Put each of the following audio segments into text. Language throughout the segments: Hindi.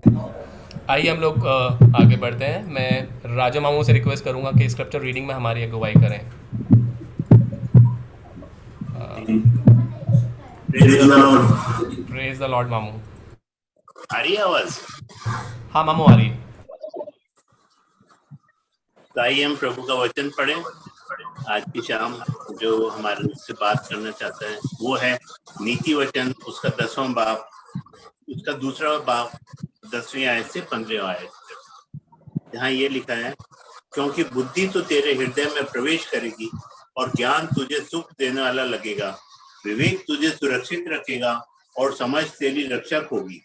आइए हम लोग आगे बढ़ते हैं। मैं राजा मामू से रिक्वेस्ट करूंगा कि स्क्रिप्चर रीडिंग में हमारी अगुवाई करें। Praise the Lord. Praise the Lord मामू। आ रही है आवाज? हाँ मामू, आ रही है। तो आइए हम प्रभु का वचन पढ़ें। आज की शाम जो हमारे से बात करना चाहता है वो है नीति वचन, उसका 10वां बाब, उसका दूसरा बाब, 10वीं आयत से 15वीं आयत, जहाँ ये लिखा है, क्योंकि बुद्धि तो तेरे हृदय में प्रवेश करेगी और ज्ञान तुझे सुख देने वाला लगेगा, विवेक तुझे सुरक्षित रखेगा और समझ तेरी रक्षक होगी,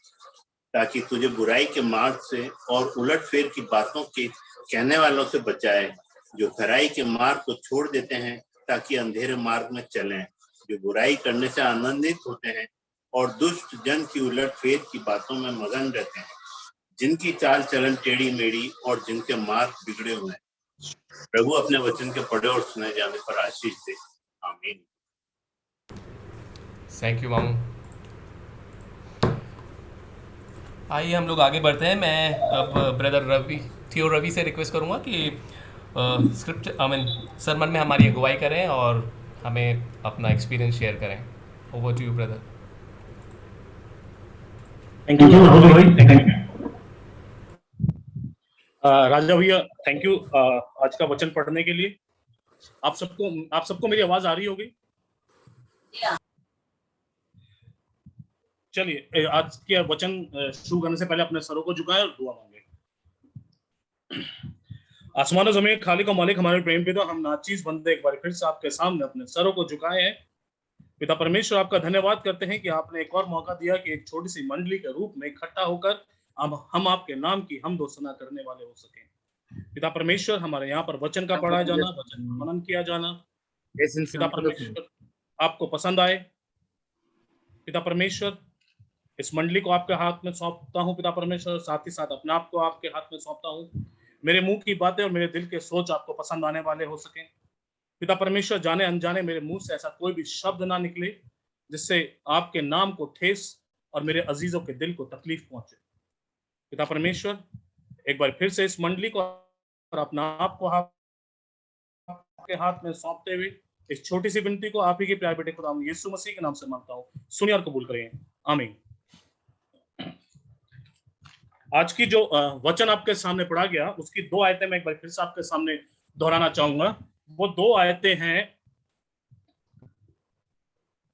ताकि तुझे बुराई के मार्ग से और उलटफेर की बातों के कहने वालों से बचाए, जो खराई के मार्ग को छोड़ देते हैं ताकि अंधेरे मार्ग में चलें, जो बुराई करने से आनंदित होते हैं और दुष्ट जन की उलटफेर की बातों में मगन रहते हैं, जिनकी चाल चलन टेढ़ी मेढ़ी और जिनके मार्ग बिगड़े हुए हैं। प्रभु अपने वचन के पढ़े और सुने जाने पर आशीष दे। आमीन। थैंक यू मामू। आइए हम लोग आगे बढ़ते हैं। मैं अब ब्रदर रवि, थियो रवि से रिक्वेस्ट करूंगा कि स्क्रिप्ट आई मीन सरमन में हमारी अगुवाई करें और हमें अपना एक्सपीरियंस शेयर करें। Over to you brother. Thank you Raju भाई, थैंक यू। राजा भैया, थैंक यू आज का वचन पढ़ने के लिए। आप सबको मेरी आवाज आ रही होगी? चलिए, आज के वचन शुरू करने से पहले अपने सरों को झुकाएं और दुआ मांगे। आसमानों जमीन खाली का मालिक हमारे प्रेम पिता, हम नाचीज बंदे एक बार फिर से आपके सामने अपने सरों को झुकाए हैं। पिता परमेश्वर, आपका धन्यवाद करते हैं कि आपने एक और मौका दिया कि एक छोटी सी मंडली के रूप में इकट्ठा होकर हम आपके नाम की हमदो सना करने वाले हो सके। पिता परमेश्वर, हमारे यहाँ पर वचन का पढ़ाया जाना, वचन का मनन किया जाना, पिता परमेश्वर आपको पसंद आए। पिता परमेश्वर, इस मंडली को आपके हाथ में सौंपता हूँ पिता परमेश्वर, साथ ही साथ अपने आप को आपके हाथ में सौंपता हूँ। मेरे मुंह की बातें और मेरे दिल के सोच आपको पसंद आने वाले हो सके। पिता परमेश्वर, जाने अनजाने मेरे मुंह से ऐसा कोई भी शब्द ना निकले जिससे आपके नाम को ठेस और मेरे अजीजों के दिल को तकलीफ पहुंचे। पिता परमेश्वर, एक बार फिर से इस मंडली को और अपना आप को आपके हाथ में सौंपते हुए इस छोटी सी विनती को आप ही के प्यारे बेटे खुदा यीशु मसीह के नाम से मांगता हूँ, सुनिए और कबूल करें। आमीन। आज की जो वचन आपके सामने पढ़ा गया उसकी दो आयतें मैं एक बार फिर से आपके सामने दोहराना चाहूंगा। वो दो आयतें हैं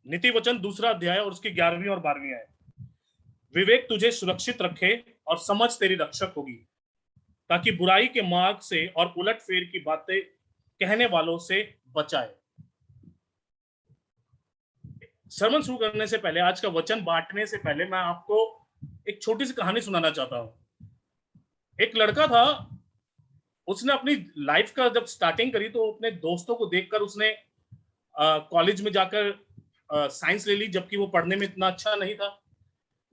नीति वचन दूसरा अध्याय और उसकी 11वीं और 12वीं आयत। विवेक तुझे सुरक्षित रखे और समझ तेरी रक्षक होगी, ताकि बुराई के मार्ग से और उलटफेर की बातें कहने वालों से बचाए। सरमन शुरू करने से पहले, आज का वचन बांटने से पहले, मैं आपको एक छोटी सी कहानी सुनाना चाहता हूं। एक लड़का था, उसने अपनी लाइफ का जब स्टार्टिंग करी तो अपने दोस्तों को देखकर उसने कॉलेज में जाकर साइंस ले ली, जबकि वो पढ़ने में इतना अच्छा नहीं था।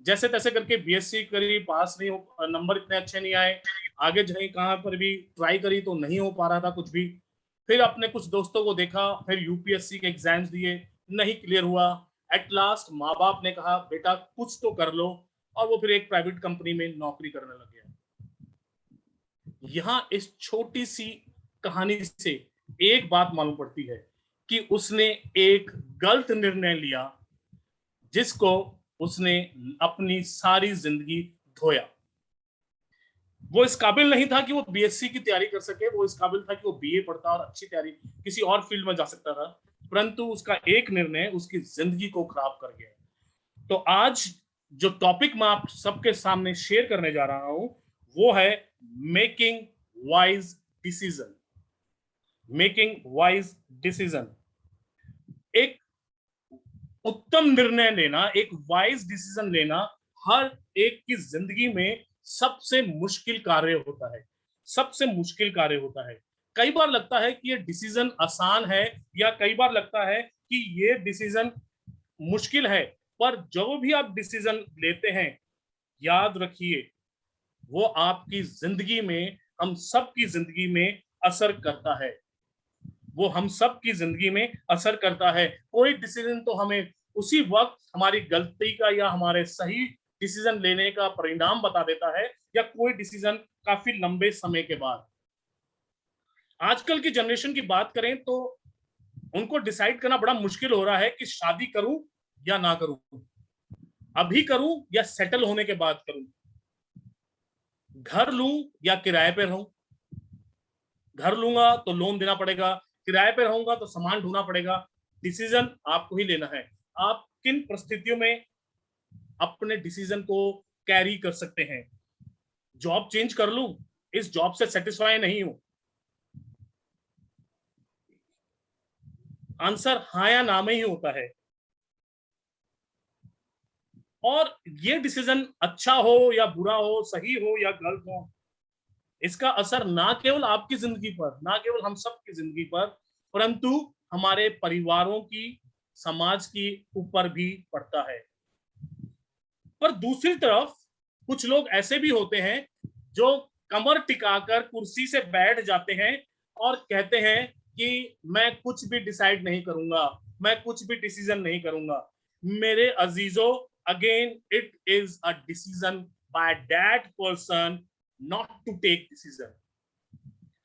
जैसे तैसे करके बीएससी करी, पास नहीं हो, नंबर इतने अच्छे नहीं आए। आगे जाए कहाँ पर भी ट्राई करी तो नहीं हो पा रहा था कुछ भी। फिर अपने कुछ दोस्तों को देखा, फिर यूपीएससी के एग्जाम्स दिए, नहीं क्लियर हुआ। एट लास्ट माँ बाप ने कहा बेटा कुछ तो कर लो, और वो फिर एक प्राइवेट कंपनी में नौकरी करने लग गया। यहाँ इस छोटी सी कहानी से एक बात मालूम पड़ती है कि उसने एक गलत निर्णय लिया जिसको उसने अपनी सारी जिंदगी धोया। वो इस काबिल नहीं था कि वो बीएससी की तैयारी कर सके, वो इस काबिल था कि वो बीए पढ़ता और अच्छी तैयारी किसी और फील्ड में जा सकता था, परंतु उसका एक निर्णय उसकी जिंदगी को खराब कर गया। तो आज जो टॉपिक मैं आप सबके सामने शेयर करने जा रहा हूं वो है making wise decision. Making wise decision, एक उत्तम निर्णय लेना, एक वाइज डिसीजन लेना हर एक की जिंदगी में सबसे मुश्किल कार्य होता है। सबसे मुश्किल कार्य होता है। कई बार लगता है कि ये डिसीजन आसान है, या कई बार लगता है कि ये डिसीजन मुश्किल है, पर जो भी आप डिसीजन लेते हैं, याद रखिए वो आपकी जिंदगी में, हम सब की जिंदगी में असर करता है। वो हम सब की जिंदगी में असर करता है। कोई डिसीजन तो हमें उसी वक्त हमारी गलती का या हमारे सही डिसीजन लेने का परिणाम बता देता है, या कोई डिसीजन काफी लंबे समय के बाद। आजकल की जनरेशन की बात करें तो उनको डिसाइड करना बड़ा मुश्किल हो रहा है कि शादी करूं या ना करूं, अभी करूं या सेटल होने के बाद करूं, घर लूं या किराए पे रहूं। घर लूंगा तो लोन देना पड़ेगा, किराए पे रहूंगा तो सामान ढूंढना पड़ेगा। डिसीजन आपको ही लेना है। आप किन परिस्थितियों में अपने डिसीजन को कैरी कर सकते हैं। जॉब चेंज कर लूं, इस जॉब से सेटिस्फाई नहीं हूं। आंसर हाँ या ना में ही होता है। और ये डिसीजन अच्छा हो या बुरा हो, सही हो या गलत हो, इसका असर ना केवल आपकी जिंदगी पर, ना केवल हम सब की जिंदगी पर, परंतु हमारे परिवारों की, समाज की ऊपर भी पड़ता है। पर दूसरी तरफ कुछ लोग ऐसे भी होते हैं जो कमर टिकाकर कुर्सी से बैठ जाते हैं और कहते हैं कि मैं कुछ भी डिसाइड नहीं करूंगा, मैं कुछ भी डिसीजन नहीं करूंगा। मेरे अजीजों, again it is a decision by that person not to take decision.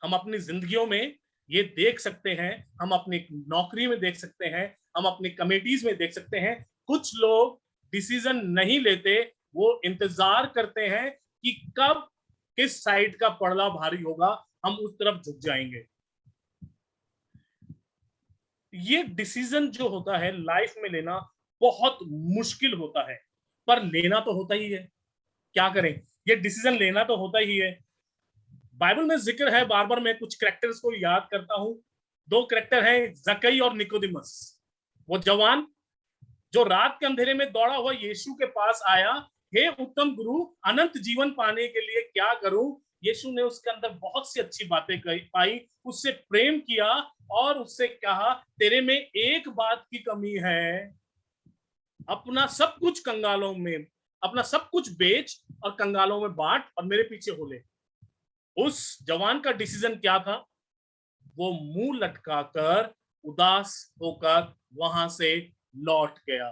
हम अपनी जिंदगियों में ये देख सकते हैं, हम अपनी नौकरी में देख सकते हैं, हम अपनी कमेटीज में देख सकते हैं, कुछ लोग डिसीजन नहीं लेते, वो इंतजार करते हैं कि कब किस साइड का पड़ला भारी होगा, हम उस तरफ झुक जाएंगे। ये डिसीजन जो होता है लाइफ में लेना बहुत मुश्किल होता है, पर लेना तो होता ही है। क्या करें, ये डिसीजन लेना तो होता ही है। बाइबल में जिक्र है, बार बार मैं कुछ कैरेक्टर्स को याद करता हूं। दो कैरेक्टर हैं, जकई और निकोदिमस। वो जवान जो रात के अंधेरे में दौड़ा हुआ यीशु के पास आया, हे उत्तम गुरु, अनंत जीवन पाने के लिए क्या करूं। यीशु ने उसके अंदर बहुत सी अच्छी बातें पाई, उससे प्रेम किया और उससे कहा, तेरे में एक बात की कमी है, अपना सब कुछ कंगालों में, अपना सब कुछ बेच और कंगालों में बांट और मेरे पीछे हो ले। उस जवान का डिसीजन क्या था? वो मुंह लटकाकर उदास होकर वहां से लौट गया,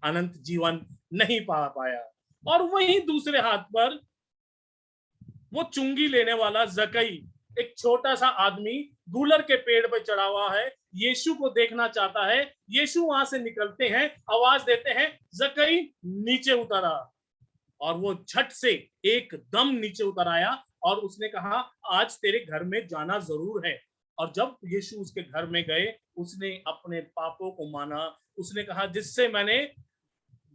अनंत जीवन नहीं पा पाया। और वहीं दूसरे हाथ पर वो चुंगी लेने वाला जकई, एक छोटा सा आदमी गूलर के पेड़ पर चढ़ा हुआ है, यीशु को देखना चाहता है। यीशु वहां से निकलते हैं, आवाज देते हैं, जकई नीचे उतर आ। और वो झट से एकदम नीचे उतर आया और उसने कहा, आज तेरे घर में जाना जरूर है। और जब यीशु उसके घर में गए, उसने अपने पापों को माना। उसने कहा, जिससे मैंने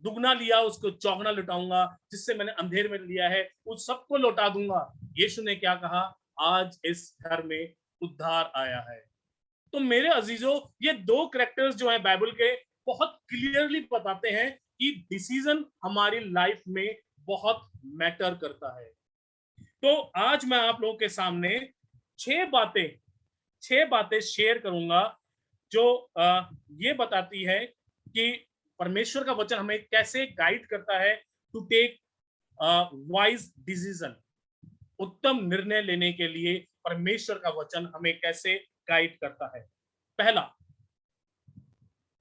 दुगना लिया उसको चौगना लौटाऊंगा, जिससे मैंने अंधेर में लिया है उस सबको लौटा दूंगा। यीशु ने क्या कहा? आज इस घर में उद्धार आया है। तो मेरे अजीजों, ये दो कैरेक्टर्स जो हैं बाइबल के, बहुत क्लियरली बताते हैं कि डिसीजन हमारी लाइफ में बहुत मैटर करता है। तो आज मैं आप लोगों के सामने छह बातें शेयर करूंगा जो ये बताती है कि परमेश्वर का वचन हमें कैसे गाइड करता है टू टेक वाइज डिसीजन। उत्तम निर्णय लेने के लिए परमेश्वर का वचन हमें कैसे गाइड करता है।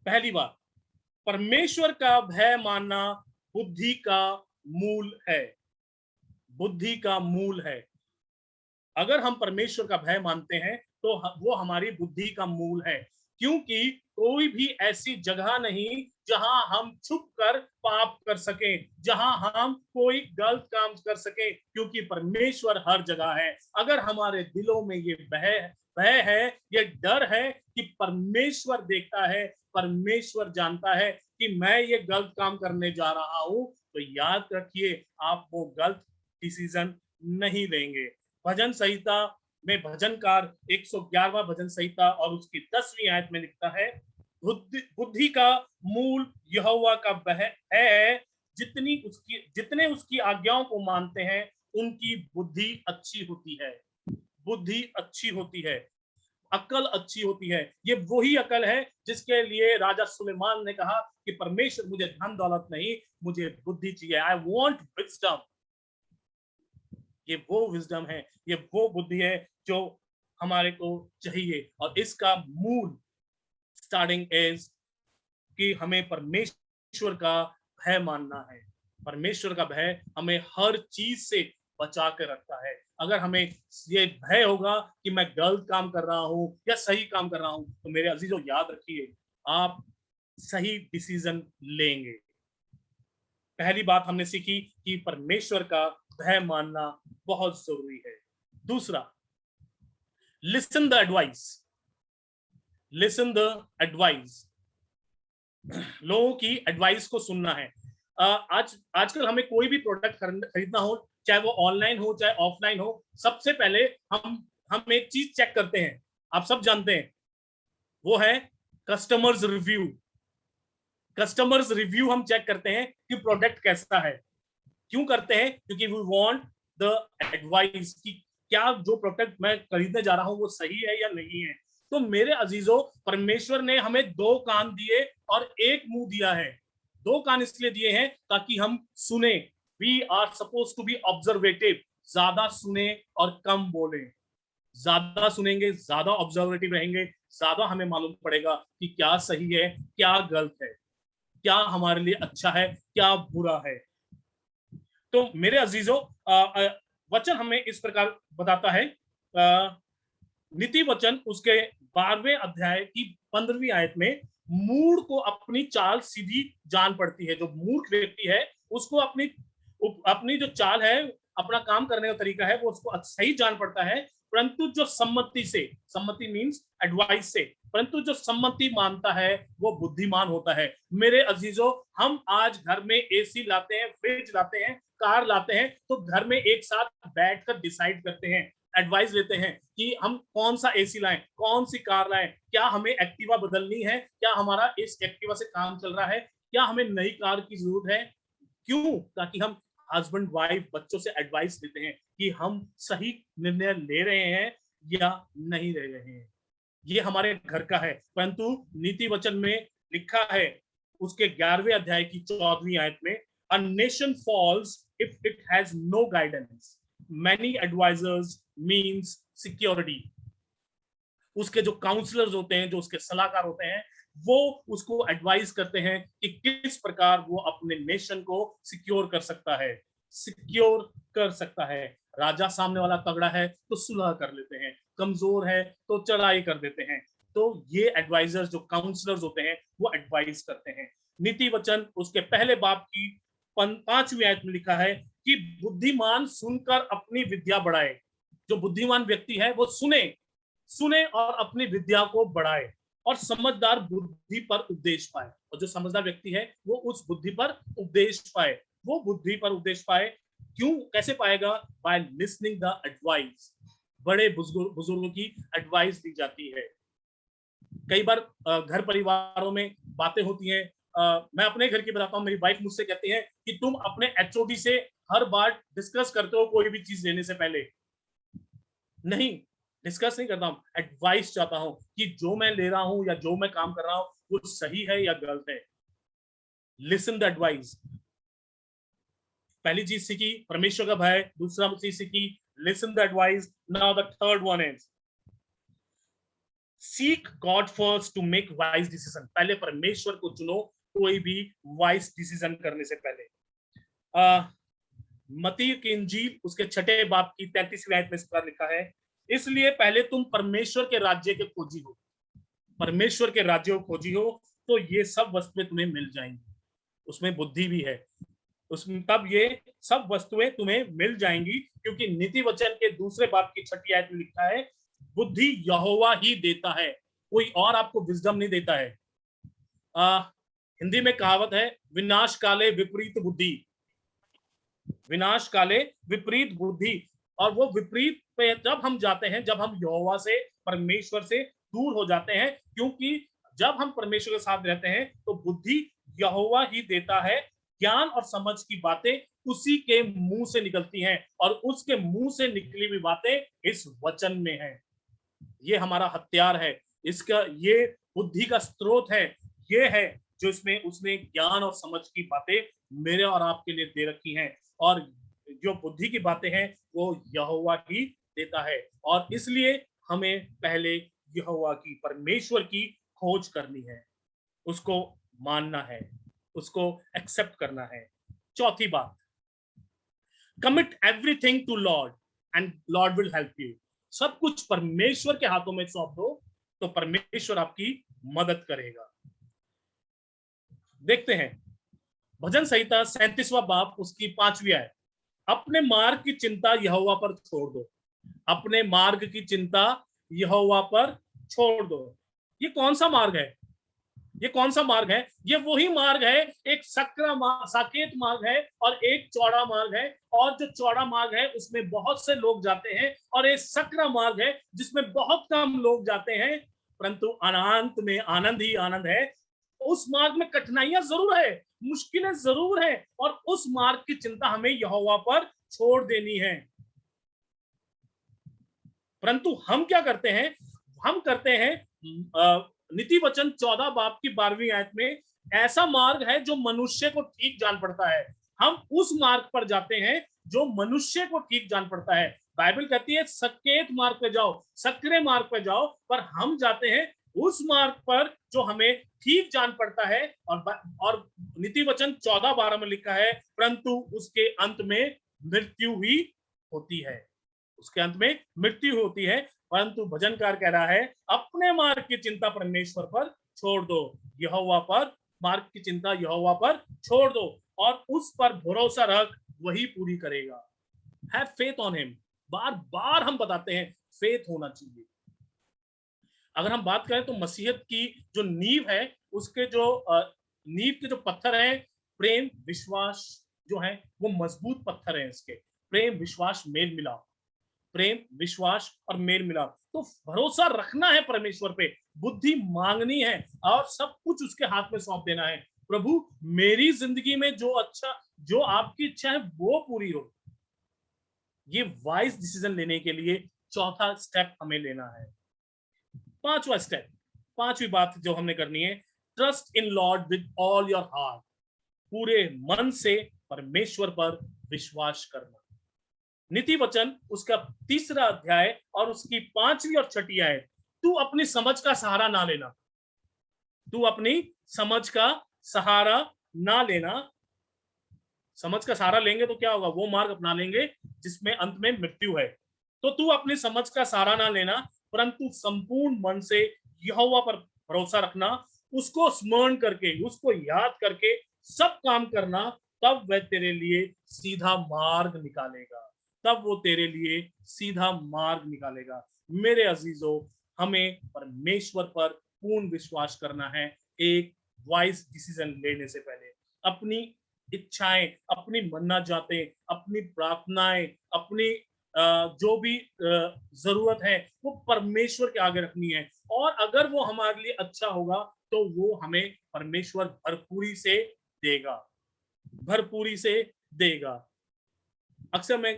पहली बात, परमेश्वर का भय मानना बुद्धि का मूल है। बुद्धि का मूल है। अगर हम परमेश्वर का भय मानते हैं तो वो हमारी बुद्धि का मूल है, क्योंकि कोई भी ऐसी जगह नहीं जहां हम छुप कर पाप कर सकें, जहां हम कोई गलत काम कर सकें, क्योंकि परमेश्वर हर जगह है। अगर हमारे दिलों में ये भय है, ये डर है कि परमेश्वर देखता है, परमेश्वर जानता है कि मैं ये गलत काम करने जा रहा हूं, तो याद रखिए आप वो गलत डिसीजन नहीं लेंगे। भजन संहिता में भजनकार 111वां भजन संहिता और उसकी 10वीं आयत में लिखता है, बुद्धि का मूल यहोवा का भय है, जितने उसकी आज्ञाओं को मानते हैं उनकी बुद्धि अच्छी होती है। बुद्धि अच्छी होती है, अकल अच्छी होती है। ये वही अकल है जिसके लिए राजा सुलेमान ने कहा कि परमेश्वर, मुझे धन दौलत नहीं, मुझे बुद्धि चाहिए। I want wisdom. ये वो विजडम है, ये वो बुद्धि है जो हमारे को चाहिए। और इसका मूल स्टार्टिंग इज कि हमें परमेश्वर का भय मानना है। परमेश्वर का भय हमें हर चीज से बचा कर रखता है। अगर हमें ये भय होगा कि मैं गलत काम कर रहा हूं या सही काम कर रहा हूं, तो मेरे अजीजों याद रखिए, आप सही डिसीजन लेंगे। पहली बात हमने सीखी कि परमेश्वर का भय मानना बहुत जरूरी है। दूसरा, listen the advice. Listen the advice, लोगों की एडवाइस को सुनना है। आजकल हमें कोई भी प्रोडक्ट खरीदना हो, चाहे वो ऑनलाइन हो चाहे ऑफलाइन हो, सबसे पहले हम एक चीज चेक करते हैं, आप सब जानते हैं, वो है कस्टमर्स रिव्यू। कस्टमर्स रिव्यू हम चेक करते हैं कि प्रोडक्ट कैसा है। क्यों करते हैं? क्योंकि वी वांट द एडवाइस कि क्या जो प्रोडक्ट मैं खरीदने जा रहा हूं वो सही है या नहीं है। तो मेरे अजीजों, परमेश्वर ने हमें 2 कान दिए और 1 मुंह दिया है। 2 कान इसलिए दिए हैं ताकि हम सुने। We are suppose to be observative, ज्यादा सुने और कम बोले। ज्यादा सुनेंगे, ज्यादा ऑब्जर्वेटिव रहेंगे, ज्यादा हमें मालूम पड़ेगा कि क्या सही है, क्या गलत है, क्या हमारे लिए अच्छा है, क्या बुरा है। तो मेरे अजीजों, वचन हमें इस प्रकार बताता है। नीति वचन उसके 12वें अध्याय की 15वीं आयत में, मूर्ख को अपनी चाल सीधी जान पड़ती है। जो मूर्ख व्यक्ति है उसको अपनी अपनी जो चाल है, अपना काम करने का तरीका है, वो उसको सही जान पड़ता है। परंतु जो सम्मति से, सम्मति मीन्स एडवाइस से, परंतु जो सम्मति मानता है वो बुद्धिमान होता है। मेरे अजीजों, हम आज घर में एसी लाते हैं, फ्रिज लाते हैं, कार लाते हैं, तो घर में एक साथ बैठकर डिसाइड करते हैं, एडवाइस लेते हैं कि हम कौन सा एसी लाएं, कौन सी कार लाएं, क्या हमें एक्टिवा बदलनी है, क्या हमारा इस एक्टिवा से काम चल रहा है, क्या हमें नई कार की जरूरत है। क्यों? ताकि हम हस्बैंड वाइफ बच्चों से एडवाइस लेते हैं कि हम सही निर्णय ले रहे हैं या नहीं ले रहे हैं। ये हमारे घर का है। परंतु नीति वचन में लिखा है उसके 11वें अध्याय की 14वीं आयत में, a nation falls if it has no guidance, many advisors means security। उसके जो काउंसलर्स होते हैं, जो उसके सलाहकार होते हैं, वो उसको एडवाइस करते हैं कि किस प्रकार वो अपने नेशन को सिक्योर कर सकता है, सिक्योर कर सकता है। राजा सामने वाला तगड़ा है तो सुलह कर लेते हैं, कमजोर है तो चढ़ाई कर देते हैं। तो ये एडवाइजर्स, जो काउंसलर्स होते हैं, वो एडवाइस करते हैं। नीति वचन उसके पहले बाब की 5वीं आयत में लिखा है कि बुद्धिमान सुनकर अपनी विद्या बढ़ाए। जो बुद्धिमान व्यक्ति है वो सुने और अपनी विद्या को बढ़ाए, और समझदार बुद्धि पर उपदेश पाए। और जो समझदार व्यक्ति है वो उस बुद्धि पर उपदेश पाए, वो बुद्धि पर उपदेश पाए। क्यों? कैसे पाएगा? By listening the advice. बड़े बुजुर्गों की एडवाइस दी जाती है। कई बार घर परिवारों में बातें होती हैं। मैं अपने घर की बताता हूँ, मेरी वाइफ मुझसे कहती है कि तुम अपने एचओडी से हर बार डिस्कस करते हो कोई भी चीज लेने से पहले। नहीं, डिस्कस नहीं करता हूं, एडवाइस चाहता हूं कि जो मैं ले रहा हूं या जो मैं काम कर रहा हूं वो सही है या गलत है। Listen the advice. पहली चीज सीखी परमेश्वर का भय, दूसरा चीज सीखी listen the advice. Now the third one is seek God first to make wise decision. पहले परमेश्वर को चुनो कोई भी वाइज डिसीजन करने से पहले। मत्ती की इंजील उसके 6 बाब की 33वीं आयत में इस प्रकार लिखा है, इसलिए पहले तुम परमेश्वर के राज्य के खोजी हो, परमेश्वर के राज्य को खोजी हो, तो ये सब वस्तुएं तुम्हें मिल जाएंगी। उसमें बुद्धि भी है, उसमें तब ये सब वस्तुएं तुम्हें मिल जाएंगी। क्योंकि नीति वचन के 2 बाब की 6 आयत में लिखा है, बुद्धि यहोवा ही देता है, कोई और आपको विजडम नहीं देता है। हिंदी में कहावत है, विनाश काले विपरीत बुद्धि, विनाश काले विपरीत बुद्धि। और वो विपरीत पे जब हम जाते हैं, जब हम यहोवा से, परमेश्वर से दूर हो जाते हैं। क्योंकि जब हम परमेश्वर के साथ रहते हैं तो बुद्धि यहोवा ही देता है, ज्ञान और समझ की बातें उसी के मुंह से निकलती हैं, और उसके मुंह से निकली हुई बातें इस वचन में है। ये हमारा हथियार है, इसका ये बुद्धि का स्रोत है, ये है जो इसमें उसने ज्ञान और समझ की बातें मेरे और आपके लिए दे रखी हैं। और जो बुद्धि की बातें हैं वो यहोवा ही देता है, और इसलिए हमें पहले यहोवा की, परमेश्वर की खोज करनी है, उसको मानना है, उसको एक्सेप्ट करना है। चौथी बात, commit everything to Lord and Lord will help you. सब कुछ परमेश्वर के हाथों में सौंप दो तो परमेश्वर आपकी मदद करेगा। देखते हैं भजन संहिता 37वां बाब उसकी 5वीं आयत, अपने मार्ग की चिंता यहोवा पर छोड़ दो। अपने मार्ग की चिंता यहोवा पर छोड़ दो। ये कौन सा मार्ग है? ये कौन सा मार्ग है? ये वही मार्ग है, एक साकेत मार्ग है और एक चौड़ा मार्ग है। और जो चौड़ा मार्ग है उसमें बहुत से लोग जाते हैं और एक सकरा मार्ग है जिसमें बहुत कम लोग जाते हैं, परंतु अनंत में आनंद ही आनंद है। उस मार्ग में कठिनाइयां जरूर है, मुश्किलें जरूर है, और उस मार्ग की चिंता हमें यहोवा पर छोड़ देनी है। परंतु हम क्या करते हैं? हम करते हैं नीति वचन 14 बाब की 12वीं आयत में, ऐसा मार्ग है जो मनुष्य को ठीक जान पड़ता है। हम उस मार्ग पर जाते हैं जो मनुष्य को ठीक जान पड़ता है। बाइबल कहती है सकेत मार्ग पे जाओ, सकरे मार्ग पे जाओ, पर हम जाते हैं उस मार्ग पर जो हमें ठीक जान पड़ता है। और नीति वचन 14:12 में लिखा है, परंतु उसके अंत में मृत्यु ही होती है। उसके अंत में मृत्यु होती है। परंतु भजनकार कह रहा है अपने मार्ग की चिंता परमेश्वर पर छोड़ दो, यहोवा पर मार्ग की चिंता यहोवा पर छोड़ दो और उस पर भरोसा रख, वही पूरी करेगा। Have faith on him. बार बार हम बताते हैं फेथ होना चाहिए। अगर हम बात करें तो मसीहत की जो नींव है, उसके जो नींव के जो पत्थर हैं, प्रेम विश्वास जो है वो मजबूत पत्थर हैं। इसके प्रेम विश्वास मेल मिलाप, प्रेम विश्वास और मेल मिलाप। तो भरोसा रखना है परमेश्वर पे, बुद्धि मांगनी है और सब कुछ उसके हाथ में सौंप देना है। प्रभु मेरी जिंदगी में जो अच्छा, जो आपकी इच्छा है वो पूरी हो। ये वाइज डिसीजन लेने के लिए चौथा स्टेप हमें लेना है। पांचवा स्टेप, पांचवी बात जो हमने करनी है, trust in Lord with all your heart. पूरे मन से परमेश्वर पर विश्वास करना। नीति वचन उसका 3रा अध्याय और उसकी 5वीं और 6ठी आयत, तू अपनी समझ का सहारा ना लेना। तू अपनी समझ का सहारा ना लेना। समझ का सहारा लेंगे तो क्या होगा? वो मार्ग अपना लेंगे जिसमें अंत में मृत्यु है। तो तू अपनी समझ का सहारा ना लेना, परंतु संपूर्ण मन से यहोवा पर भरोसा रखना, उसको स्मरण करके, उसको याद करके सब काम करना, तब वह तेरे लिए सीधा मार्ग निकालेगा। तब वो तेरे लिए सीधा मार्ग निकालेगा। मेरे अजीजों, हमें परमेश्वर पर पूर्ण विश्वास करना है एक वाइज डिसीजन लेने से पहले। अपनी इच्छाएं, अपनी मन्नत-जातें, अपनी प्रार्थनाएं, अपनी जो भी जरूरत है वो परमेश्वर के आगे रखनी है। और अगर वो हमारे लिए अच्छा होगा तो वो हमें परमेश्वर भरपूरी से देगा, भरपूरी से देगा। अक्सर मैं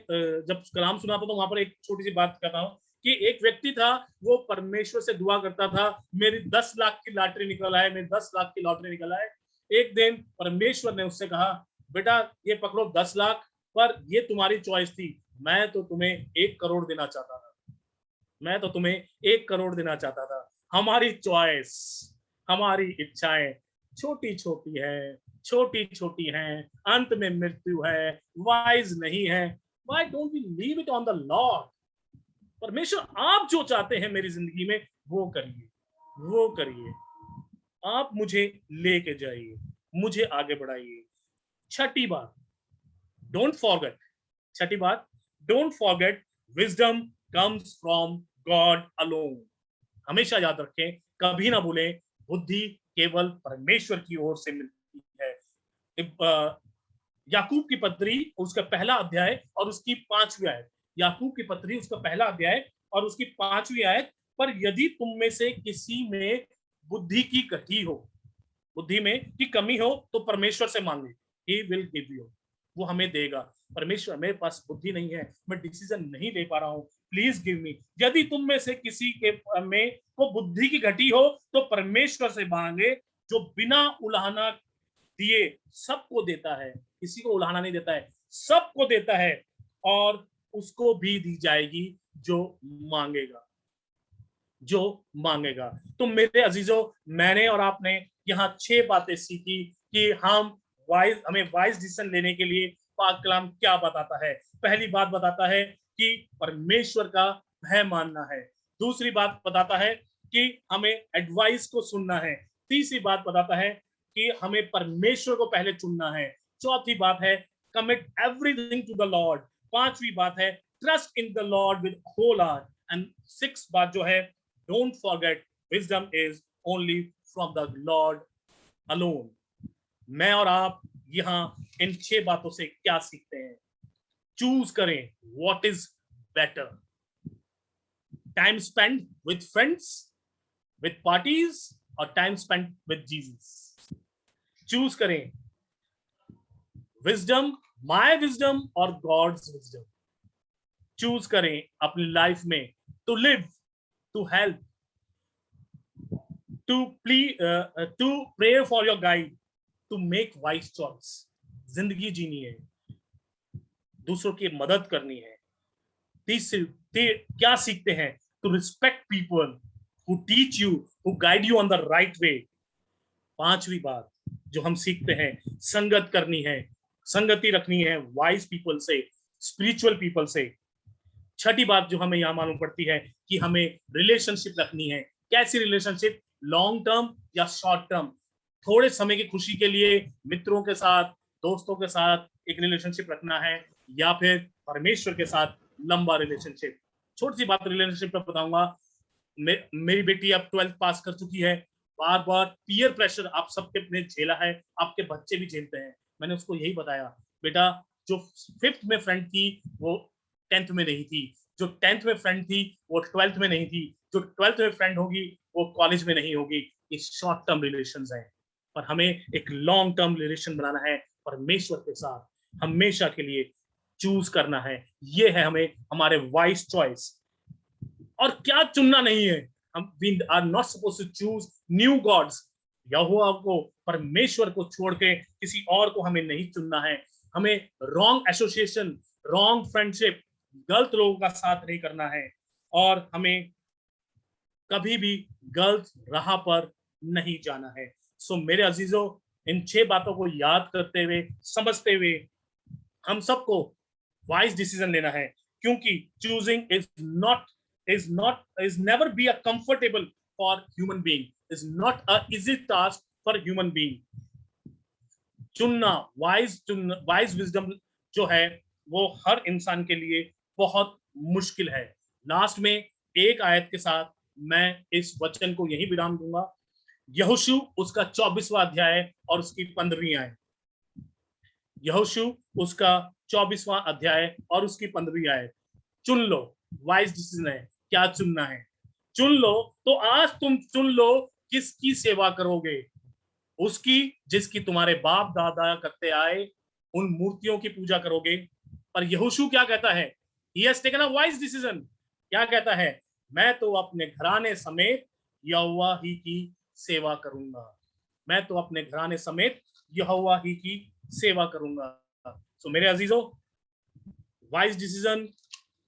जब कलाम सुनाता तो वहां पर एक छोटी सी बात कहता हूँ कि एक व्यक्ति था, वो परमेश्वर से दुआ करता था, मेरी 10 लाख की लॉटरी निकल आए, मेरी 10 लाख की लॉटरी निकल आए। एक दिन परमेश्वर ने उससे कहा, बेटा ये पकड़ो 10 लाख, पर ये तुम्हारी चॉइस थी, मैं तो तुम्हें 1 करोड़ देना चाहता था, मैं तो तुम्हें 1 करोड़ देना चाहता था। हमारी चॉइस, हमारी इच्छाएं छोटी छोटी है, छोटी छोटी हैं, अंत में मृत्यु है, वाइज नहीं है। Why don't we leave it on the Lord? परमेश्वर आप जो चाहते हैं मेरी जिंदगी में वो करिए, वो करिए। आप मुझे लेके जाइए, मुझे आगे बढ़ाइए। छठी बात, डोंट फॉरगेट। छठी बात, don't forget wisdom comes from God alone. हमेशा याद रखें, कभी ना भूलें, बुद्धि केवल परमेश्वर की ओर से मिलती है। याकूब की पत्री उसका 1 अध्याय और उसकी 5वीं आयत, याकूब की पत्री उसका 1 अध्याय और उसकी 5वीं आयत, पर यदि तुम में से किसी में बुद्धि की कमी हो, बुद्धि में की कमी हो, तो परमेश्वर से मांगे, ही विल गिव यू, वो हमें देगा। परमेश्वर, मेरे पास बुद्धि नहीं है, मैं डिसीजन नहीं ले पा रहा हूँ, प्लीज गिव मी। यदि तुम में से किसी के में को बुद्धि की घटी हो तो परमेश्वर से मांगे, जो बिना उलाहना दिए सबको देता है, किसी को उलाहना नहीं देता है, सबको देता है, और उसको भी दी जाएगी जो मांगेगा, जो मांगेगा। तो मेरे अजीजों, मैंने और आपने यहाँ 6 बातें सीखी कि हम वाइज डिसीजन लेने के लिए पाक कलाम क्या बताता है। पहली बात बताता है कि परमेश्वर का भय मानना है। दूसरी बात बताता है कि हमें एडवाइस को सुनना है। तीसरी बात बताता है कि हमें परमेश्वर को पहले चुनना है। चौथी बात है commit everything to the Lord. पांचवी बात है trust in the Lord with whole heart. And six बात जो है don't forget wisdom is only from the Lord alone. मैं और आप यहाँ इन 6 बातों से क्या सीखते हैं? चूज करें what is better, time spend with friends, with parties, और time spend with Jesus. Choose करें विजडम, माय विजडम और गॉड्स विजडम। चूज करें अपनी लाइफ में to live, to help, to pray for your guide, to make wise choice. जिंदगी जीनी है, दूसरों की मदद करनी है। क्या सीखते हैं? To respect people who teach you, who guide you on the right way. पांचवी बात जो हम सीखते हैं, संगत करनी है, संगति रखनी है वाइज पीपल से, स्पिरिचुअल पीपल से। छठी बात जो हमें यहाँ मालूम पड़ती है कि हमें रिलेशनशिप रखनी है। कैसी रिलेशनशिप? लॉन्ग टर्म या शॉर्ट टर्म? थोड़े समय की खुशी के लिए मित्रों के साथ, दोस्तों के साथ एक रिलेशनशिप रखना है, या फिर परमेश्वर के साथ लंबा रिलेशनशिप। छोटी सी बात रिलेशनशिप पर बताऊंगा। मेरी बेटी अब 12th पास कर चुकी है। बार बार पीयर प्रेशर आप सबके ने झेला है, आपके बच्चे भी झेलते हैं। मैंने उसको यही बताया, बेटा जो 5th में फ्रेंड थी वो 10th में नहीं थी, जो 10th में फ्रेंड थी वो 12th में नहीं थी, जो 12th में फ्रेंड होगी वो कॉलेज में नहीं होगी। ये शॉर्ट टर्म रिलेशंस हैं, पर हमें एक लॉन्ग टर्म रिलेशन बनाना है परमेश्वर के साथ, हमेशा के लिए चूज करना है। ये है हमें हमारे वाइज चॉइस। और क्या चुनना नहीं है? हम we are not supposed to choose new gods. यहोवा को, परमेश्वर को छोड़ के किसी और को हमें नहीं चुनना है। हमें रॉन्ग एसोसिएशन, रॉन्ग फ्रेंडशिप, गलत लोगों का साथ नहीं करना है, और हमें कभी भी गलत राह पर नहीं जाना है। सो मेरे अजीजों, इन 6 बातों को याद करते हुए, समझते हुए, हम सबको वाइज डिसीजन लेना है, क्योंकि choosing is never be a comfortable for human being, is not a easy task for human being. चुनना, वाइज विजडम जो है वो हर इंसान के लिए बहुत मुश्किल है। लास्ट में एक आयत के साथ मैं इस वचन को यही विराम दूंगा। यहोशू उसका 24वां अध्याय और उसकी 15वीं आयत। यहोशू उसका 24वां अध्याय और उसकी 15वीं आयत। चुन लो, वाइज डिसीजन है। क्या चुनना है? चुन लो। तो आज तुम चुन लो किसकी सेवा करोगे? उसकी जिसकी तुम्हारे बाप दादा करते आए, उन मूर्तियों की पूजा करोगे? पर यहोशू क्या कहता है? He has taken a wise decision. क्या कहता है? मैं तो अपने घराने समेत यहोवा ही की सेवा करूंगा। मैं तो अपने घराने समेत यहोवा ही की सेवा करूंगा। सो मेरे अजीजों, वाइज डिसीजन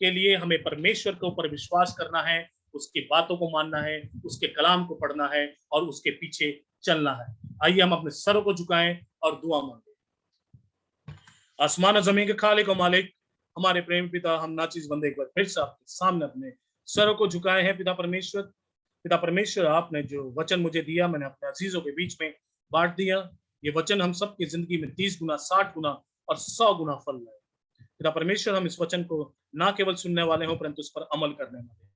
के लिए हमें परमेश्वर के ऊपर विश्वास करना है, उसकी बातों को मानना है, उसके कलाम को पढ़ना है और उसके पीछे चलना है। आइए हम अपने सरों को झुकाएं और दुआ मांगें। आसमान और जमीन के खालिक और मालिक, हमारे प्रेम पिता, हम नाचीज बंदे एक बार फिर से आपके सामने अपने सरों को झुकाए हैं। पिता परमेश्वर, आपने जो वचन मुझे दिया, मैंने अपने अजीजों के बीच में बांट दिया। ये वचन हम सबकी जिंदगी में 30 गुना, 60 गुना और 100 गुना फल लाए। पिता परमेश्वर, हम इस वचन को ना केवल सुनने वाले हों परंतु उस पर अमल करने वाले।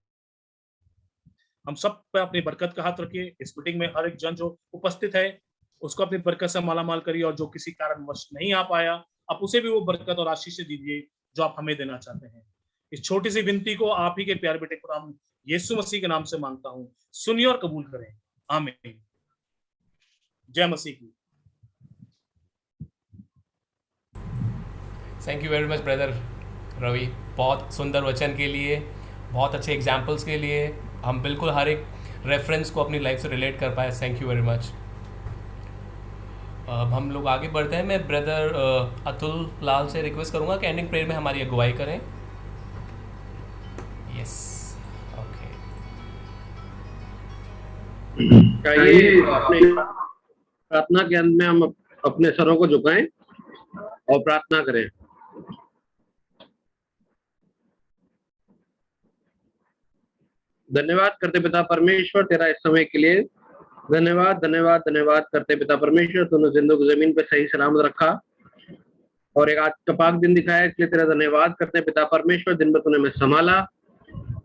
हम सब पे अपनी बरकत का हाथ रखिए। इस मीटिंग में हर एक जन जो उपस्थित है उसको अपनी बरकत से मालामाल करिए, और जो किसी कारणवश नहीं आ पाया, आप उसे भी वो बरकत और आशीष दीजिए जो आप हमें देना चाहते हैं। इस छोटी सी विनती को आप ही के प्यारे बेटे खुदाम यीशु मसीह के नाम से मांगता हूँ, सुनिए और कबूल करें। आमीन। जय मसीह की। Thank you very much brother Ravi, बहुत सुंदर वचन के लिए, बहुत अच्छे एग्जाम्पल्स के लिए। हम बिल्कुल हर एक रेफरेंस को अपनी लाइफ से रिलेट कर पाए। Thank you very much. अब हम लोग आगे बढ़ते हैं। मैं ब्रदर अतुल लाल से रिक्वेस्ट करूंगा कि एंडिंग प्रेयर में हमारी अगुवाई करें। Yes, okay. प्रार्थना के अंत में हम अपने सरों को झुकाएं और प्रार्थना करें। धन्यवाद करते पिता परमेश्वर तेरा इस समय के लिए, धन्यवाद धन्यवाद धन्यवाद करते पिता परमेश्वर, तूने जिंदों को जमीन पे सही सलामत रखा और एक आज का पाक दिन दिखाया, इसलिए तेरा धन्यवाद करते हैं पिता परमेश्वर। दिन भर तूने हमें संभाला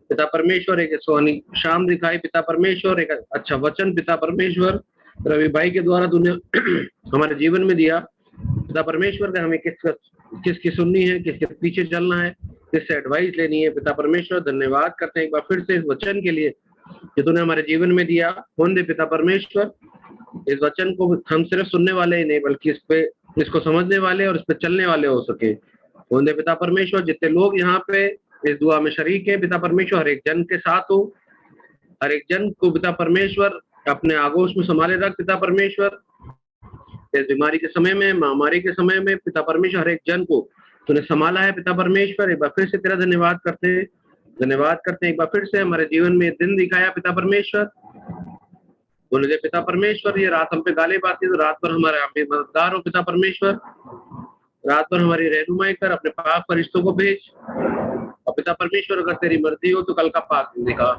पिता परमेश्वर, एक सुहानी शाम दिखाई पिता परमेश्वर, एक अच्छा वचन पिता परमेश्वर रवि भाई के द्वारा तूने हमारे जीवन में दिया पिता परमेश्वर का, हमें किसकी सुननी है, किसके पीछे चलना है, किससे एडवाइस लेनी है पिता परमेश्वर। धन्यवाद करते हैं एक बार फिर से इस वचन के लिए जो तूने हमारे जीवन में दिया। होने दे पिता परमेश्वर, इस वचन को हम सिर्फ सुनने वाले ही नहीं बल्कि इसको समझने वाले और इस पे चलने वाले हो सके। होने दे पिता परमेश्वर, जितने लोग यहाँ पे इस दुआ में शरीक है पिता परमेश्वर, हर एक जन के साथ हो, हर एक जन को पिता परमेश्वर अपने आगोश में संभाले रख पिता परमेश्वर। इस बीमारी के समय में, महामारी के समय में पिता परमेश्वर, हर एक जन को तूने संभाला है पिता परमेश्वर। एक बार फिर से तेरा धन्यवाद करते हैं एक बार फिर से हमारे जीवन में दिन दिखाया पिता परमेश्वर। बोले दे पिता परमेश्वर, ये रात हम पे गालिब आती तो रात भर हमारे आप मददगार हो पिता परमेश्वर, रात भर हमारी रहनुमाई कर, अपने पाक फरिश्तों को भेज और पिता परमेश्वर अगर तेरी मर्जी हो तो कल का पाक दिखा।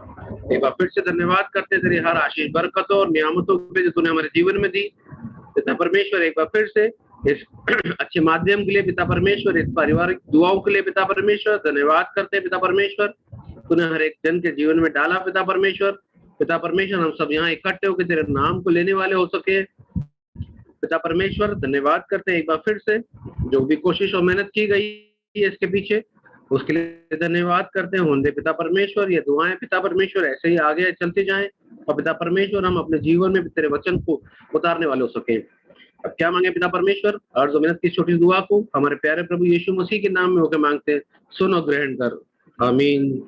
एक बार फिर से धन्यवाद करते तेरी हर आशीष बरकतों और नियामतों पे जो तूने हमारे जीवन में दी पिता परमेश्वर। एक बार फिर से इस अच्छे माध्यम के लिए पिता परमेश्वर, इस पारिवारिक दुआओं के लिए पिता परमेश्वर धन्यवाद करते हैं पिता परमेश्वर, तूने हर एक जन के जीवन में डाला पिता परमेश्वर। पिता परमेश्वर, हम सब यहाँ इकट्ठे होकर तेरे नाम को लेने वाले हो सके पिता परमेश्वर। धन्यवाद करते हैं एक बार फिर से, जो भी कोशिश और मेहनत की गई है इसके पीछे उसके लिए धन्यवाद करते हैं। होने दे पिता परमेश्वर, ये दुआएं पिता परमेश्वर ऐसे ही आगे चलती जाएं और पिता परमेश्वर हम अपने जीवन में तेरे वचन को उतारने वाले हो सके। अब क्या मांगे पिता परमेश्वर, और जो मेहनत की छोटी दुआ को हमारे प्यारे प्रभु यीशु मसीह के नाम में होकर मांगते हैं, सुन और ग्रहण कर, आमीन।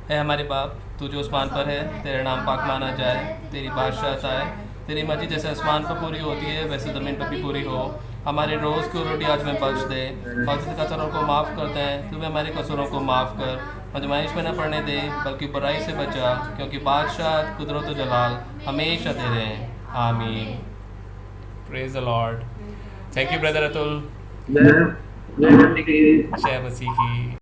है हमारे बाप, तू जो आसमान पर है, तेरा नाम पाक माना जाए, तेरी बादशाहत आए, तेरी मर्जी जैसे आसमान पर पूरी होती है वैसे ज़मीन पर भी पूरी हो। हमारे रोज़ की रोटी आज में बख्श दे और जिस कसूरों को माफ़ करते हैं तू भी हमारे कसूरों को माफ़ कर, आजमाइश में न पड़ने दे बल्कि बुराई से बचा, क्योंकि बादशाह कुदरत और जलाल हमेशा तेरे हैं, आमीन। Praise the Lord. Thank you brother Atul. जय मसीह की। जय मसीह की।